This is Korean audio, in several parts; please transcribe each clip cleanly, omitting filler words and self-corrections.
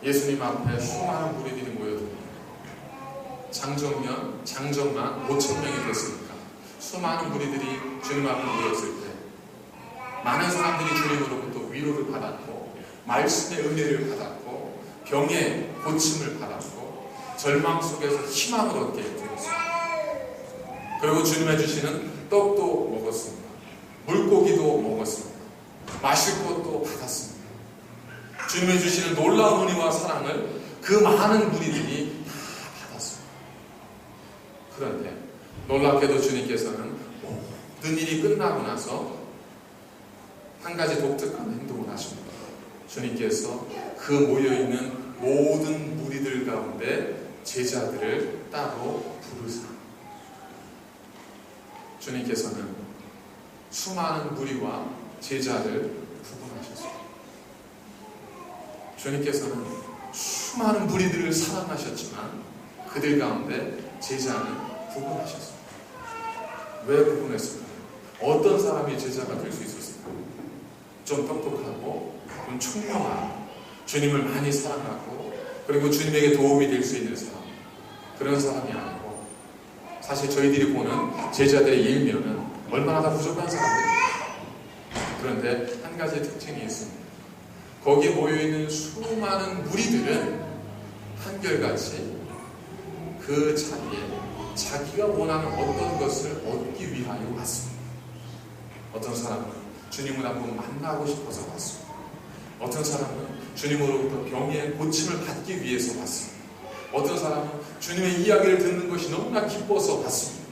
예수님 앞에 수많은 무리들이 모여듭니다. 장정만 5,000명이 됐으니까 수많은 무리들이 주님 앞에 모였을 때 많은 사람들이 주님으로부터 위로를 받았고 말씀의 은혜를 받았고 병의 고침을 받았고 절망 속에서 희망을 얻게 되었습니다. 그리고 주님의 주시는 떡도 먹었습니다. 물고기도 먹었습니다. 마실 것도 받았습니다. 주님의 주시는 놀라운 은혜와 사랑을 그 많은 무리들이 다 받았습니다. 그런데 놀랍게도 주님께서는 모든 일이 끝나고 나서 한 가지 독특한 행동을 하십니다. 주님께서 그 모여있는 모든 무리들 가운데 제자들을 따로 부르사 주님께서는 수많은 무리와 제자를 구분하셨습니다. 주님께서는 수많은 무리들을 사랑하셨지만 그들 가운데 제자는 구분하셨습니다. 왜 구분했을까요? 어떤 사람이 제자가 될 수 있었을까요? 좀 똑똑하고 좀 총명한, 주님을 많이 사랑하고 그리고 주님에게 도움이 될 수 있는 사람, 그런 사람이 아니고 사실 저희들이 보는 제자들의 일면은 얼마나 다 부족한 사람들입니다. 그런데 한 가지 특징이 있습니다. 거기에 모여있는 수많은 무리들은 한결같이 그 자리에 자기가 원하는 어떤 것을 얻기 위하여 왔습니다. 어떤 사람은 주님을 한번 만나고 싶어서 왔습니다. 어떤 사람은 주님으로부터 병의 고침을 받기 위해서 왔습니다. 어떤 사람은 주님의 이야기를 듣는 것이 너무나 기뻐서 왔습니다.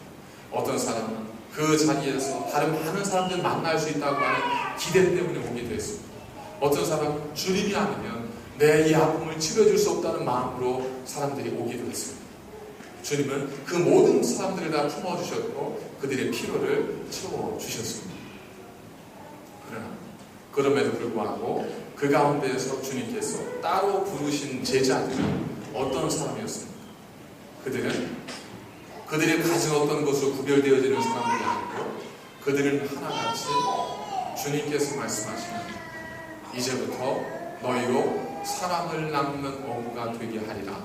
어떤 사람은 그 자리에서 다른 많은 사람들 만날 수 있다고 하는 기대 때문에 오게 됐습니다. 어떤 사람은 주님이 아니면 내 이 아픔을 치료해줄 수 없다는 마음으로 사람들이 오기도 했습니다. 주님은 그 모든 사람들을 다 품어주셨고 그들의 필요를 채워주셨습니다. 그러나 그럼에도 불구하고 그 가운데에서 주님께서 따로 부르신 제자들은 어떤 사람이었습니까? 그들은 그들이 가진 어떤 것으로 구별되어지는 사람들이 아니고 그들은 하나같이 주님께서 말씀하시는 이제부터 너희로 사람을 낳는 어부가 되게 하리라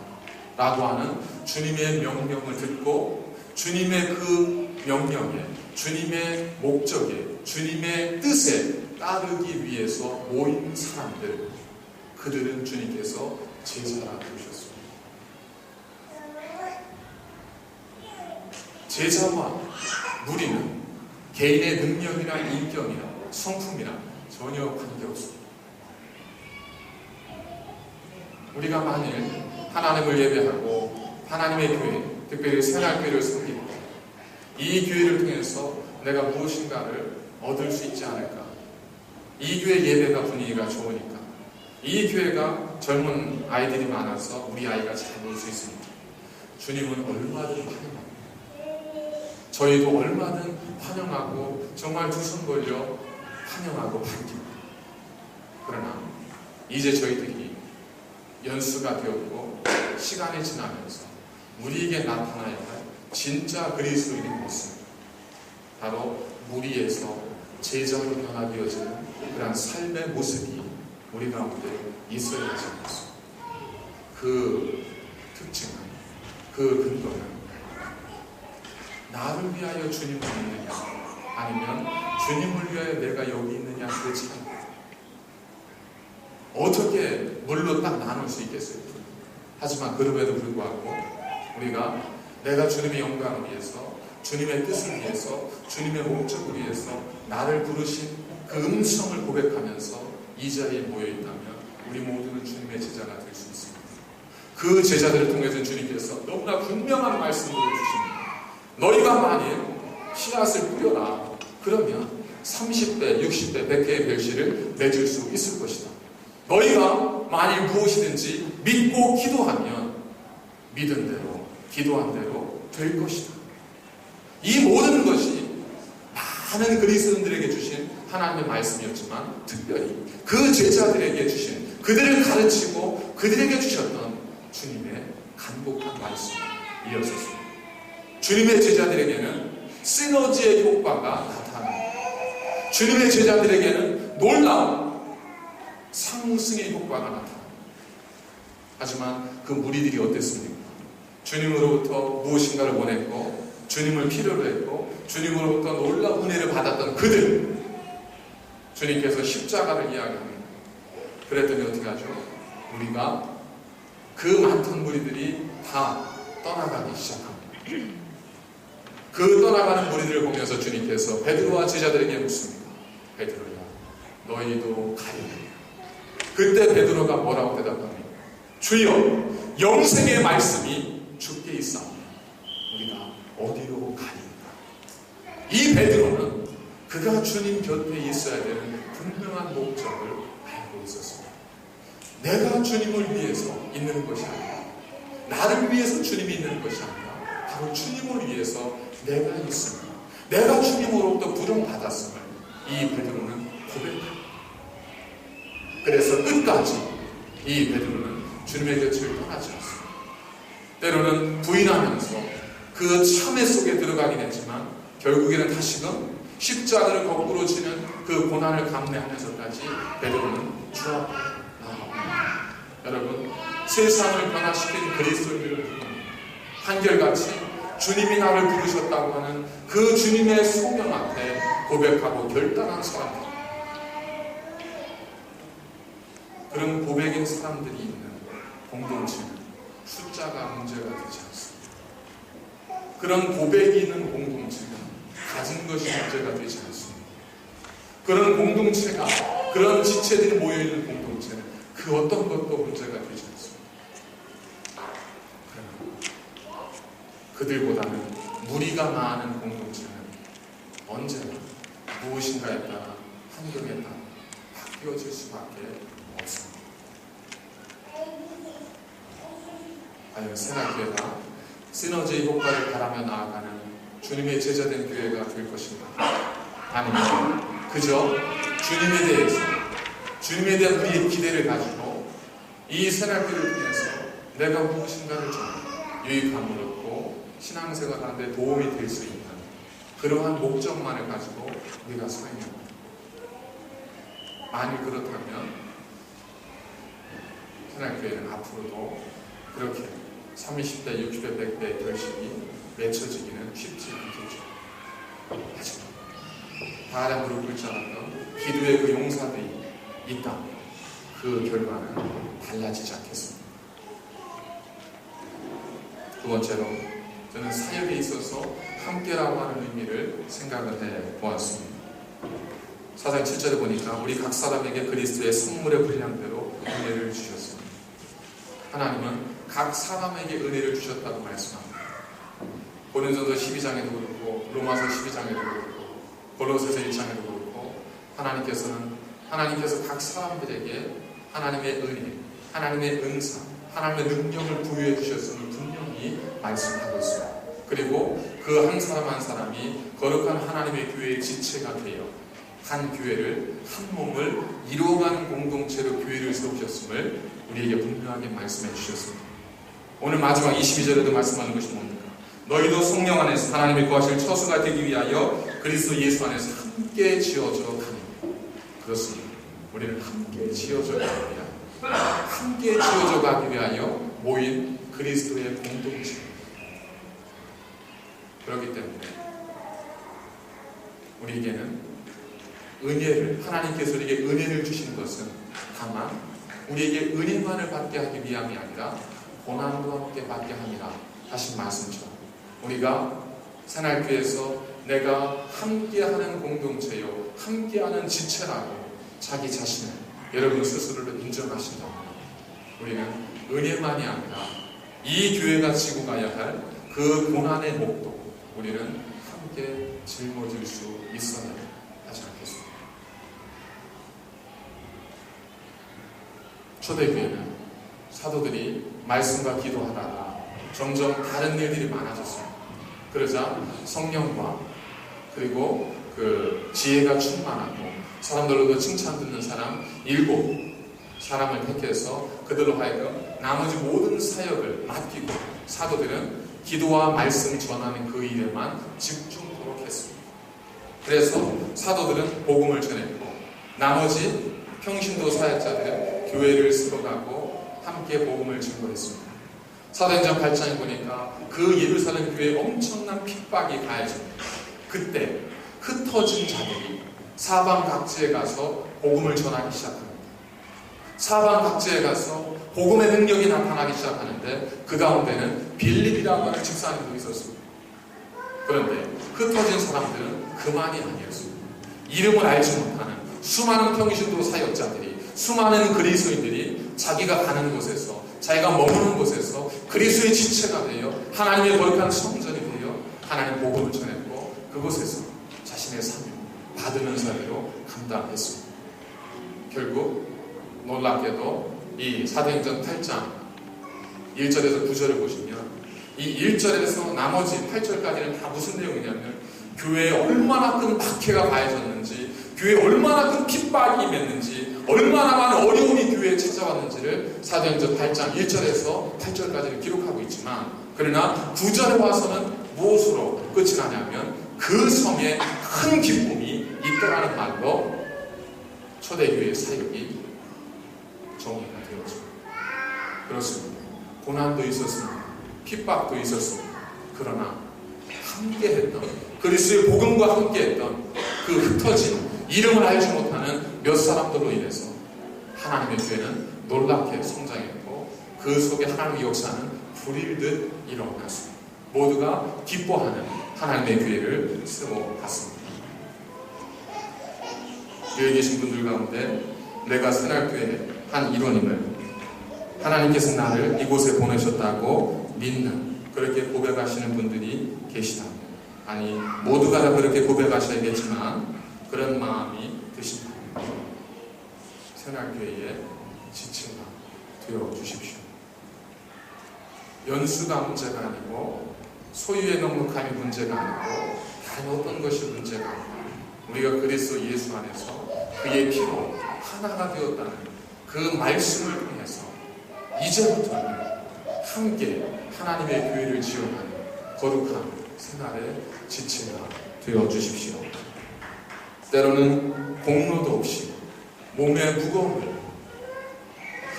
라고 하는 주님의 명령을 듣고 주님의 그 명령에, 주님의 목적에, 주님의 뜻에 따르기 위해서 모인 사람들, 그들은 주님께서 제자라 부르셨습니다. 제자와 무리는 개인의 능력이나 인격이나 성품이나 전혀 관계없습니다. 우리가 만일 하나님을 예배하고 하나님의 교회, 특별히 새날교회를 섬기고 이 교회를 통해서 내가 무엇인가를 얻을 수 있지 않을까? 이 교회 예배가 분위기가 좋으니까, 이 교회가 젊은 아이들이 많아서 우리 아이가 잘 놀 수 있습니다. 주님은 얼마든 환영합니다. 저희도 얼마든 환영하고 정말 두 손 벌려 환영하고 반깁니다. 그러나 이제 저희들이 연수가 되었고 시간이 지나면서 우리에게 나타나야 할 진짜 그리스도인의 모습, 바로 무리에서 제자로 변화되어지는 그러한 삶의 모습이 우리 가운데 있어야 하지 않겠습니까? 그 특징은, 그 근거는 나를 위하여 주님을 믿느냐 아니면 주님을 위하여 내가 여기 있느냐, 그 차이. 어떻게 물로 딱 나눌 수 있겠어요? 하지만 그럼에도 불구하고 우리가 내가 주님의 영광을 위해서, 주님의 뜻을 위해서, 주님의 목적을 위해서 나를 부르신 그 음성을 고백하면서 이 자리에 모여있다면 우리 모두는 주님의 제자가 될 수 있습니다. 그 제자들을 통해서 주님께서 너무나 분명한 말씀을 주십니다. 너희가 만일 씨앗을 뿌려라, 그러면 30배, 60배, 100개의 별실을 맺을 수 있을 것이다. 너희가 만일 무엇이든지 믿고 기도하면 믿은 대로, 기도한 대로 될 것이다. 이 모든 것이 많은 그리스도인들에게 주신 하나님의 말씀이었지만 특별히 그 제자들에게 주신, 그들을 가르치고 그들에게 주셨던 주님의 간곡한 말씀이었습니다. 주님의 제자들에게는 시너지의 효과가 나타납니다. 주님의 제자들에게는 놀라운 상승의 효과가 나타납니다. 하지만 그 무리들이 어땠습니까? 주님으로부터 무엇인가를 원했고 주님을 필요로 했고 주님으로부터 놀라운 은혜를 받았던 그들, 주님께서 십자가를 이야기합니다. 그랬더니 어떻게 하죠? 우리가 그 많던 무리들이 다 떠나가기 시작합니다. 그 떠나가는 무리들을 보면서 주님께서 베드로와 제자들에게 묻습니다. 베드로야, 너희도 가리라. 그때 베드로가 뭐라고 대답합니까? 주여, 영생의 말씀이 주께 있사오니 우리가 어디로 가리까? 이 베드로는 그가 주님 곁에 있어야 되는 분명한 목적을 알고 있었습니다. 내가 주님을 위해서 있는 것이 아니라, 나를 위해서 주님이 있는 것이 아니라 바로 주님을 위해서 내가 있습니다. 내가 주님으로부터 부름받았음을 이 베드로는 고백합니다. 그래서 끝까지 이 베드로는 주님의 곁을 떠나지 않습니다. 때로는 부인하면서 그 참회 속에 들어가긴 했지만 결국에는 다시금 십자가를 거꾸로 지는 그 고난을 감내하면서까지 베드로는 주 앞에 나아갑니다. 여러분, 세상을 변화시킨 그리스도인들을 한결같이 주님이 나를 부르셨다고 하는 그 주님의 소명 앞에 고백하고 결단한 사람들, 그런 고백인 사람들이 있는 공동체는 숫자가 문제가 되지 않습니다. 그런 고백이 있는 공동체는 가진 것이 문제가 되지 않습니다. 그런 공동체가, 그런 지체들이 모여있는 공동체는 그 어떤 것도 문제가 되지 않습니다. 그러나 그들보다는 무리가 많은 공동체는 언제나 무엇인가에 따라 환경에 따라 바뀌어질 수밖에 없습니다. 과연 새날교회가 시너지의 효과를 바라며 나아가는 주님의 제자된 교회가 될 것인가? 아니면 그저 주님에 대해서, 주님에 대한 우리의 기대를 가지고 이 새날교회를 통해서 내가 무엇인가를 좀 유익함을 얻고 신앙생활하는 데 도움이 될 수 있는 그러한 목적만을 가지고 우리가 서 있는 것. 만일 그렇다면 새날교회는 앞으로도 그렇게 30대, 60대, 100대 결실이 맺혀지기는 쉽지 않겠죠. 하지만 바람 무릎을 꿇자라던 기도의 그 용사들이 있다면 그 결과는 달라지지 않겠습니다. 두 번째로 저는 사역에 있어서 함께라고 하는 의미를 생각을 해보았습니다. 4장 7절에 보니까 우리 각 사람에게 그리스도의 성물의 분량대로 은혜를 주셨습니다. 하나님은 각 사람에게 은혜를 주셨다고 말씀합니다. 고린도서 12장에도 그렇고 로마서 12장에도 그렇고 골로새서 1장에도 그렇고 하나님께서 각 사람들에게 하나님의 은혜, 하나님의 은사, 하나님의 능력을 부여해 주셨음을 분명히 말씀하고 있습니다. 그리고 그 한 사람 한 사람이 거룩한 하나님의 교회의 지체가 되어 한 교회를, 한 몸을 이루어가는 공동체로 교회를 세우셨음을 우리에게 분명하게 말씀해 주셨습니다. 오늘 마지막 22절에도 말씀하는 것이 뭡니까? 너희도 성령 안에서 하나님의 거하실 처소가 되기 위하여 그리스도 예수 안에서 함께 지어져 가니. 그렇습니다. 우리는 함께 지어져 가기 위하여, 함께 지어져 가기 위하여 모인 그리스도의 공동체. 그렇기 때문에 우리에게는 은혜를, 하나님께서 우리에게 은혜를 주신 것은 다만 우리에게 은혜만을 받게 하기 위함이 아니라 고난도 함께 받게 함이라 하신 말씀처럼 우리가 새날교회에서 내가 함께하는 공동체요, 함께하는 지체라고 자기 자신을, 여러분 스스로를 인정하신다면 우리는 은혜만이 아니라 이 교회가 지고 가야 할 그 고난의 목도 우리는 함께 짊어질 수 있어야 하지 않겠습니까? 초대교회는 사도들이 말씀과 기도하다가 점점 다른 일들이 많아졌습니다. 그러자 성령과 그리고 그 지혜가 충만하고 사람들로도 칭찬 듣는 사람 7사람을 택해서 그들로 하여금 나머지 모든 사역을 맡기고 사도들은 기도와 말씀 전하는 그 일에만 집중토록 했습니다. 그래서 사도들은 복음을 전했고 나머지 평신도 사역자들은 교회를 세워가고 함께 복음을 증거했습니다. 사도행전 8장에 보니까 그 예루살렘 교회에 엄청난 핍박이 가해집니다. 그때 흩어진 자들이 사방 각지에 가서 복음을 전하기 시작합니다. 사방 각지에 가서 복음의 능력이 나타나기 시작하는데 그 가운데는 빌립이라고 하는 집사님도 있었습니다. 그런데 흩어진 사람들은 그만이 아니었습니다. 이름을 알지 못하는 수많은 평신도 사역자들이, 수많은 그리스도인들이 자기가 가는 곳에서, 자기가 머무는 곳에서 그리스도의 지체가 되어 하나님의 거룩한 성전이 되어 하나님 복음을 전했고 그곳에서 자신의 사명, 받으는 사례로 감당했습니다. 결국 놀랍게도 이 사도행전 8장 1절에서 9절을 보시면 이 1절에서 나머지 8절까지는 다 무슨 내용이냐면 교회에 얼마나 큰 박해가 가해졌는지, 교회에 얼마나 큰 핍박이 임했는지, 얼마나 많은 어려움이 교회에 찾아왔는지를 사도행전 8장 1절에서 8절까지는 기록하고 있지만, 그러나 9절에 와서는 무엇으로 끝이 나냐면 그 성에 큰 기쁨이 있더라는 말로 초대교회의 사역이 정의가 되었습니다. 그렇습니다. 고난도 있었습니다. 핍박도 있었습니다. 그러나 함께했던, 그리스도의 복음과 함께했던 그 흩어진 이름을 알지 못하는 몇 사람들로 인해서 하나님의 교회는 놀랍게 성장했고 그 속에 하나님의 역사는 불일듯 일어났습니다. 모두가 기뻐하는 하나님의 교회를 세워갔습니다. 여기 계신 분들 가운데 내가 새날교회의 한 일원임을, 하나님께서 나를 이곳에 보내셨다고 믿는, 그렇게 고백하시는 분들이 계시다면, 아니 모두가 다 그렇게 고백하셔야겠지만 그런 마음이 드신다면 새날교회의 지체가 되어 주십시오. 연수가 문제가 아니고 소유의 넉넉함이 문제가 아니고 다른 어떤 것이 문제가 아니고 우리가 그리스도 예수 안에서 그의 피로 하나가 되었다는 그 말씀을 통해서 이제부터는 함께 하나님의 교회를 지어가는 거룩한 새날의 지체가 되어 주십시오. 때로는 공로도 없이 몸의 무거움을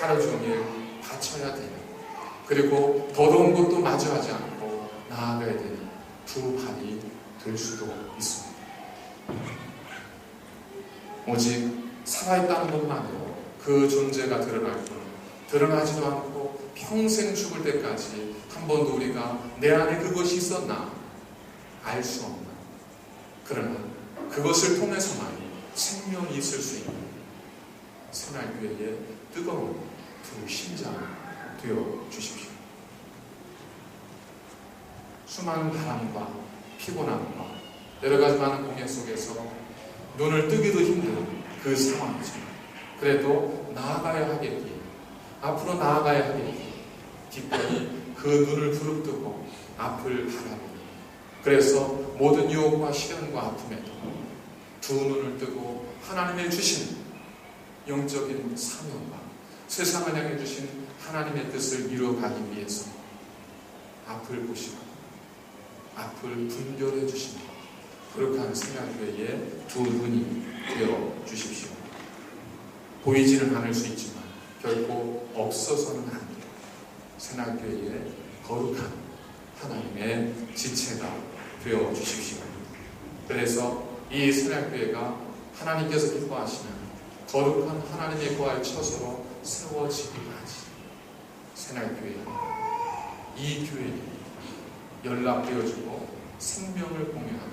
하루 종일 바쳐야 되는, 그리고 더더운 것도 마주하지 않고 나아가야 되는 두 팔이 될 수도 있습니다. 오직 살아있다는 것만으로 그 존재가 드러날 뿐, 드러나지도 않고 평생 죽을 때까지 한 번도 우리가 내 안에 그것이 있었나 알 수 없는, 그러나 그것을 통해서만이 생명이 있을 수 있는 새날교회의 뜨거운 두 심장 되어 주십시오. 수많은 바람과 피곤함과 여러 가지 많은 공연 속에서 눈을 뜨기도 힘든 그 상황이지만 그래도 나아가야 하겠기에, 앞으로 나아가야 하겠기에 기꺼이 그 눈을 부릅뜨고 앞을 바라보니, 그래서 모든 유혹과 시련과 아픔에도 두 눈을 뜨고 하나님의 주신 영적인 사명과 세상을 향해 주신 하나님의 뜻을 이루어가기 위해서 앞을 보시고 앞을 분별해 주시는 거룩한 새날교회의 두 눈이 되어 주십시오. 보이지는 않을 수 있지만 결코 없어서는 안 돼요. 새날교회의 거룩한 하나님의 지체가 되어 주십시오. 그래서 이 새날교회가 하나님께서 기뻐하시는 거룩한 하나님의 거할 처소로 세워지기까지 새날교회, 이 교회에 연락되어주고 생명을 공유하는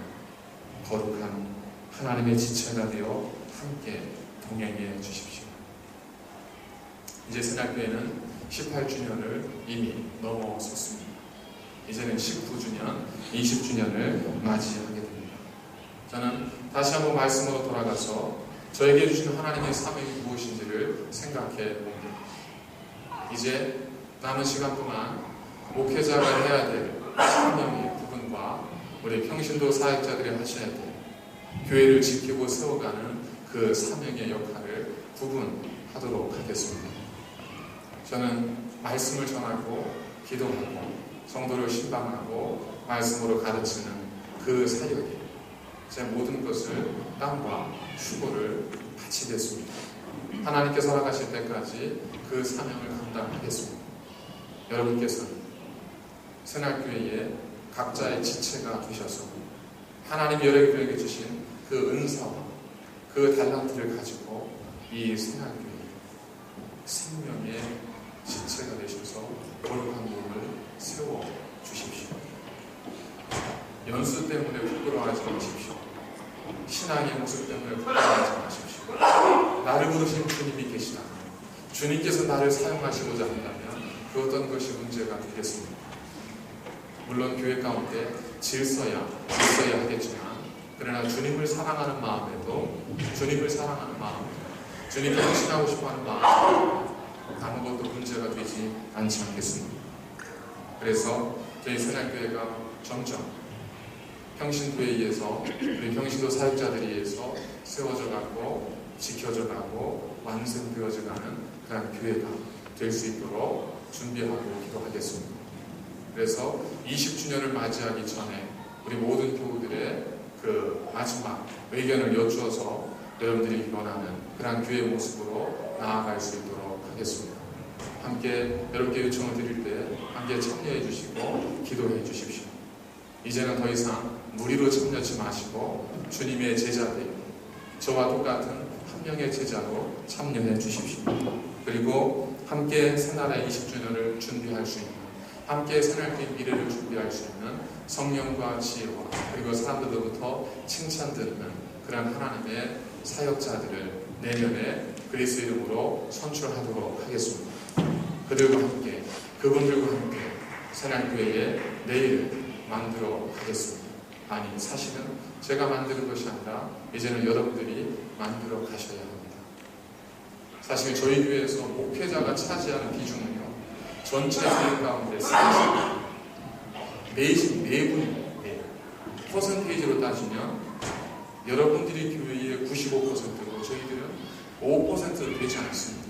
거룩한 하나님의 지체가 되어 함께 동행해 주십시오. 이제 새날교회는 18주년을 이미 넘어섰습니다. 이제는 19주년, 20주년을 맞이하게 됩니다. 저는 다시 한번 말씀으로 돌아가서 저에게 주신 하나님의 사명이 무엇인지를 생각해 봅니다. 이제 남은 시간 동안 목회자가 해야 될 사명의 부분과 우리 평신도 사역자들이 하셔야 될 교회를 지키고 세워가는 그 사명의 역할을 구분하도록 하겠습니다. 저는 말씀을 전하고 기도하고 성도를 신방하고 말씀으로 가르치는 그 사역에 제 모든 것을 땀과 수고를 바치겠습니다. 하나님께서 허락하실 때까지 그 사명을 감당하겠습니다. 여러분께서는 새날교회에 각자의 지체가 되셔서 하나님 여러분에게 주신 그 은사와 그 달란트를 가지고 이 새날교회 생명의 지체가 되셔서 거룩한 몸을 세워 주십시오. 연수 때문에 부끄러워하지 마십시오. 신앙의 모습 때문에 부끄러워하지 마십시오. 나를 부르신 주님이 계시다면, 주님께서 나를 사용하시고자 한다면 그 어떤 것이 문제가 되겠습니다. 물론 교회 가운데 질서야 하겠지만, 그러나 주님을 사랑하는 마음에도 주님께 헌신하고 싶어하는 마음에도 아무것도 문제가 되지 않지 않겠습니다. 그래서 저희 새날교회가 점점 평신도에 의해서, 우리 평신도 사역자들에 의해서 세워져 가고 지켜져 가고 완성되어져 가는 그런 교회가 될 수 있도록 준비하고 기도하겠습니다. 그래서 20주년을 맞이하기 전에 우리 모든 교우들의 그 마지막 의견을 여쭈어서 여러분들이 원하는 그런 교회 모습으로 나아갈 수 있도록 하겠습니다. 함께 여러분께 요청을 드릴 때 함께 참여해 주시고 기도해 주십시오. 이제는 더 이상 무리로 참여하지 마시고 주님의 제자들, 저와 똑같은 한 명의 제자로 참여해 주십시오. 그리고 함께 새나라의 20주년을 준비할 수 있는, 함께 새날교회 미래를 준비할 수 있는 성령과 지혜와 그리고 사람들로부터 칭찬듣는 그런 하나님의 사역자들을 내년에 그리스도 이름으로 선출하도록 하겠습니다. 그들과 함께, 그분들과 함께 새날교회의 내일을 만들어 가겠습니다. 아니, 사실은 제가 만드는 것이 아니라 이제는 여러분들이 만들어 가셔야 합니다. 사실 저희 교회에서 목회자가 차지하는 비중은요, 전체 교회 가운데 4분입니다. 퍼센테이지로 따지면 여러분들이 교회의 95%고 저희들은 5%도 되지 않습니다.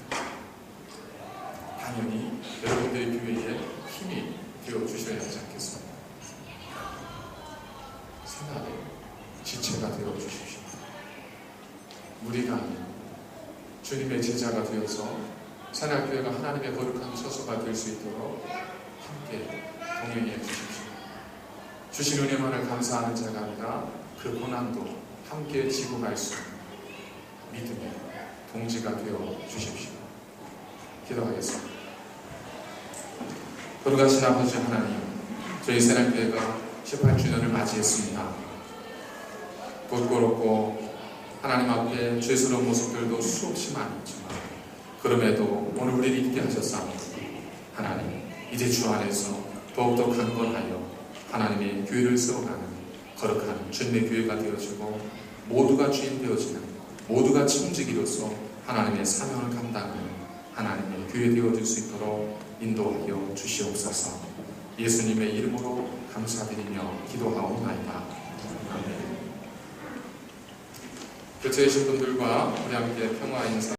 당연히 여러분들의 교회에 힘이 되어 주셔야 하지 않겠습니까? 새날의 지체가 되어 주십시오. 무리가 아닌 주님의 제자가 되어서 새날교회가 하나님의 거룩한 처소가 될 수 있도록 함께 동행해 주십시오. 주신 은혜만을 감사하는 자가 아니라 그 고난도 함께 지고 갈 수 있는 믿음의 동지가 되어 주십시오. 기도하겠습니다. 거룩하신 아버지 하나님, 저희 새날교회가 18주년을 맞이했습니다. 부끄럽고 하나님 앞에 죄스러운 모습들도 수없이 많이 있지만 그럼에도 오늘 우리를 있게 하셨사옵니다. 하나님, 이제 주 안에서 더욱더 강건하여 하나님의 교회를 세워가는 거룩한 주님의 교회가 되어지고 모두가 주인 되어지는, 모두가 청지기로서 하나님의 사명을 감당하는 하나님의 교회 되어질 수 있도록 인도하여 주시옵소서. 예수님의 이름으로 감사드리며 기도하옵나이다. 아멘. 교체이신 분들과 우리 함께 평화 인사